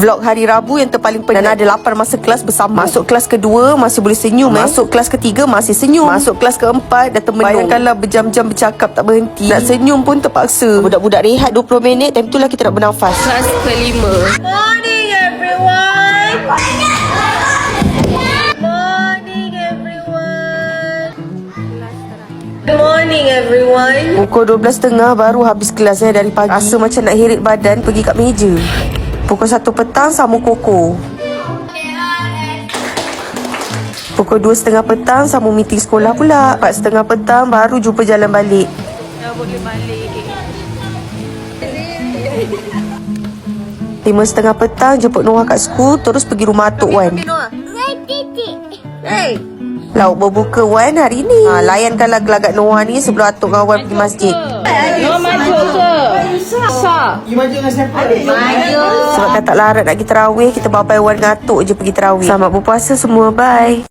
Vlog hari Rabu yang terpaling penat. Dan ada 8 masa kelas bersama. Masuk kelas kedua masih boleh senyum. Masuk kelas ketiga masih senyum. Masuk kelas keempat dah termenung. Bayangkanlah berjam-jam bercakap tak berhenti. Nak senyum pun terpaksa. Budak-budak rehat 20 minit. Time itulah kita nak bernafas. Kelas kelima. Morning everyone. Morning everyone. Good morning everyone. Pukul 12.30 baru habis kelas dari pagi. Rasa macam nak hirit badan pergi kat meja. Pukul 1 petang sama koko. Pukul 2.30 petang sama meeting sekolah pula. 4.30 petang baru jumpa jalan balik. Dah boleh balik. 5.30 petang jemput Noah kat school. Terus pergi rumah Atuk Wan. Hey. Lauk berbuka Wan hari ni. Layankanlah gelagat Noah ni sebelum Atuk dengan Wan pergi masjid. Noah maju ke? Sah. You maju dengan siapa? Maju. Sebab kan tak larat nak pergi terawih. Kita bawa Wan dengan Atuk je pergi terawih. Selamat berpuasa semua. Bye.